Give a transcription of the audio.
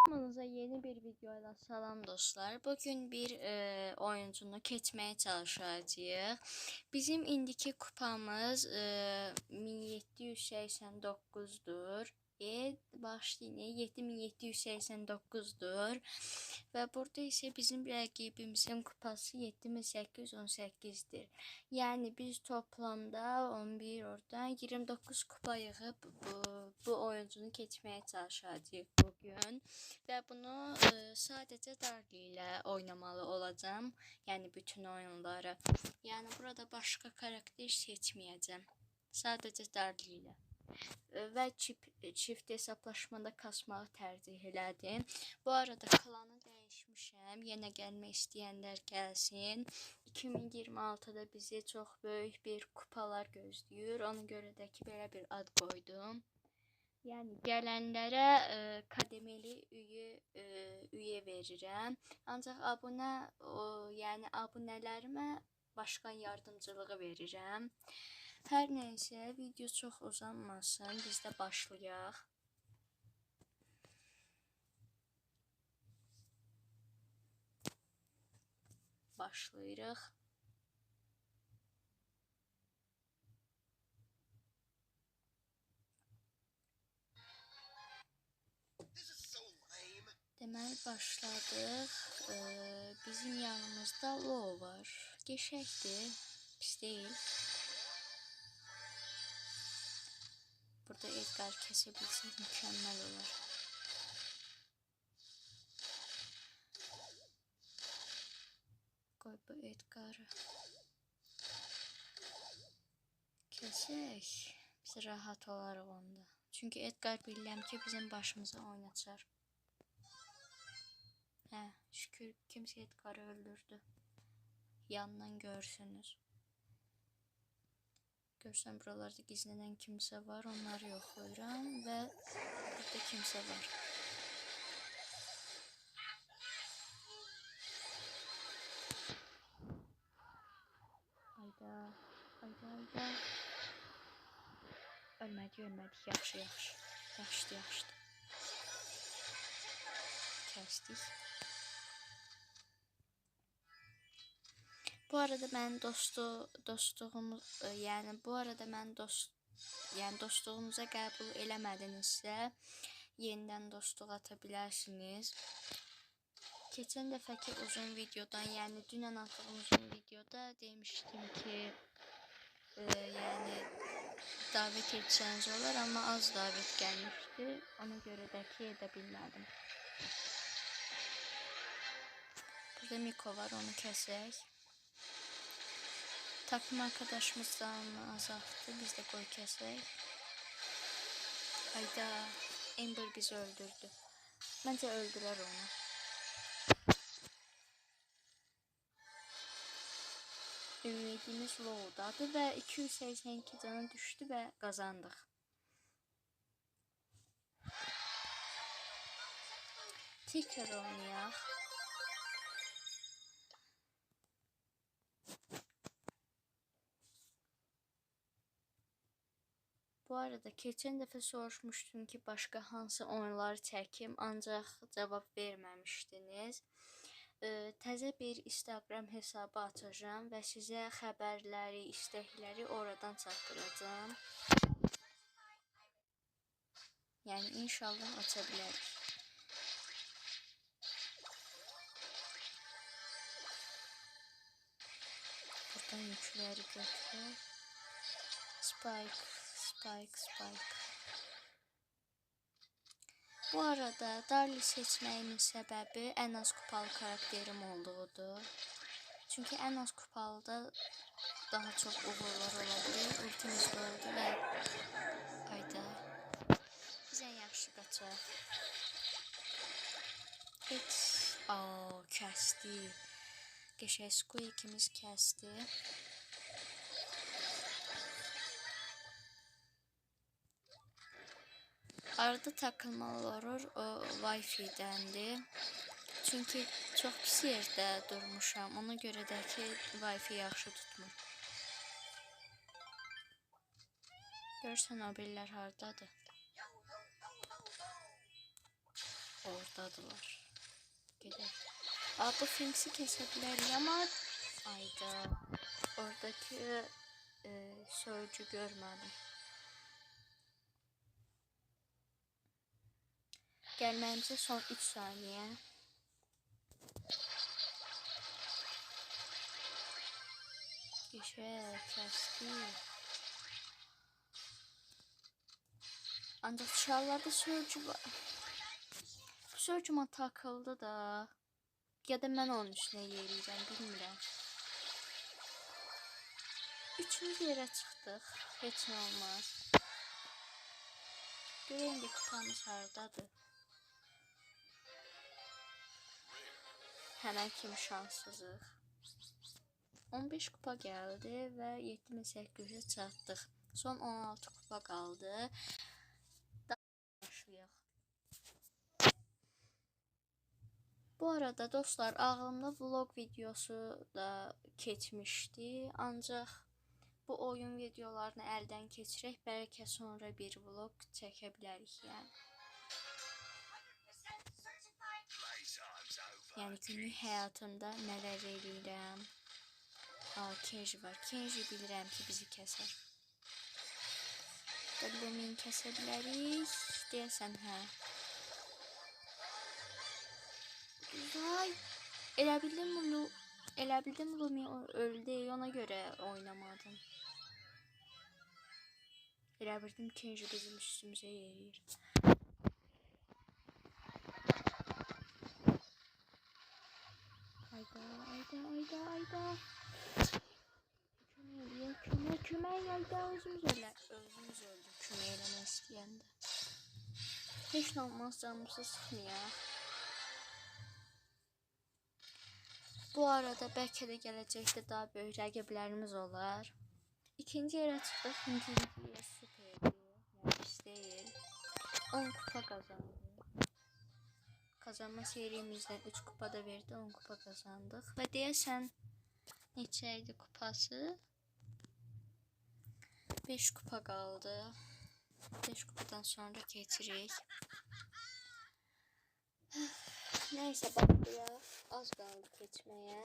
Kanalımıza yeni bir videoyla salam dostlar. Bugün bir oyuncunu keçmeye çalışacağız. Bizim indiki kupamız 1789'dur. Başlayın 7789'dur. Ve burada ise bizim rəqibimizin kupası 7818'dir. Yani biz toplamda 11 oradan 29 kupa yığıb bu oyuncunu keçmeye çalışacağıq bugün. Ve bunu sadece Darli ile oynamalı olacağım. Yani bütün oyunları. Yani burada başka karakter seçmeyeceğim. Sadece Darli ile. Ve çift hesaplaşmada kasmağı tercih elədim. Bu arada klanı dəyişmişəm. Yenə gəlmək istəyənlər gəlsin. 2026'da bizi çok böyük bir kupalar gözləyir. Ona görə də ki belə bir ad koydum. Yani gələnlərə kademeli üye verirəm. Ancaq yani abunələrimə başkan yardımcılığı verirəm. Hər neysə, video çox uzanmasın. Biz də başlayaq. Başlayırıq. Deməli başladıq. Bizim yanımızda Lo var. Geçəkdir. Pis deyil. Burada Edgar kesebilsək mükemmel olur. Koy bu Edgar'ı. Kesək. Biz rahat olarıq onda. Çünkü Edgar bilirəm ki bizim başımıza oynatır. Şükür kimse Edgar'ı öldürdü. Yandan görsünüz. Görsen buralarda gizlenen kimse var. Onları yoxlayıram ve burada kimse var. Hayda. Ölmədik. Yaxşı. Yaxşıdır. Kəsdik. Bu arada mən dostluğumuza qəbul eləmədinizsə yenidən dostluq ata bilərsiniz. Keçən dəfəki uzun videodan, yani dünən attığım uzun videoda demiştim ki yani davet etsəniz olar, amma az davet gəlmişdi. Ona görə də ki edə bilmədim. Burada Miko var, onu kəsək. Takım arkadaşımızdan azalttı. Biz de koy kesək. Hayda. Amber bizi öldürdü. Bence öldürer onu. Ümidimiz low'dadı ve 282 canı düştü ve kazandık. Tekrar oynayaq. Bu arada keçən dəfə soruşmuşdum ki başka hansı oyunları çəkim, ancaq cavab verməmişdiniz. Təzə bir Instagram hesabı açacağım və sizə xəbərləri, istəkləri oradan çatdıracağım. Yəni inşallah aça bilərik. Buradan yükləri götürək. Spike. Bu arada Darli seçməyimin səbəbi ən az kupalı karakterim olduğudur. Çünkü ən az kupalıda daha çok uğurlar olabilir. Ultimiz oldu ve hayda. Biz en yaxşı qaçaq. Heç kəsdi. Qəşəng Squeakimiz kəsdi. Arada takılmalı olur, o Wi-Fi'dendi. Çünkü çok pis yerde durmuşam. Ona göre də ki Wi-Fi yaxşı tutmur. Görsən o birlər hardadır? Orada. oradadılar. Gedək. Bu Finks'i kəsə bilərik, amma ayda oradakı sörcü görmədim. Gəlməyimizə son 3 saniyə. Geçək, kəsdik. Ancaq dışarılarda sörcü var. Bu sörcü mənə takıldı da. Ya da mən onun üstünə yeriyəcəm, bilmirəm. 3-cü yerə çıxdıq. Heç nə olmaz. Görək indi kupamız hardadır. Həmən kimi şanssızıq. 15 kupa gəldi və 7800-ə çatdıq. Son 16 kupa qaldı. Başlayaq. Bu arada dostlar, ağlımda vlog videosu da keçmişdi. Ancaq bu oyun videolarını əldən keçirək, bəlkə sonra bir vlog çəkə bilərik yəni. Yəni günlük həyatımda nələr eləyirəm. Kenji var. Kenji bilirəm ki, bizi kəsər. Lumin kəsə bilərik. Deyəsən, hə. Vay. Elə bildim Lumi öldü. Ona görə oynamadım. Elə bildim Kenji bizim üstümüzə yeriyir. Ayda. Kömək ayda özümüz öldük kömək eləmək istəyəndə. Heç nə olmaz, canımızı sıxmayaq. Bu arada bəlkə də gələcəkdə daha böyük rəqiblərimiz olar. İkinci yerə çıxdıq, ikinci yer süperdi. Yəni pis deyil. 10 kupa qazandı. Kazanma serimizdən 3 kupa da verdi, 10 kupa kazandıq. Və deyəsən neçə idi kupası? 5 kupa qaldı. 5 kupadan sonra keçirik. Neyse, başlayaq. Az qaldı keçməyə.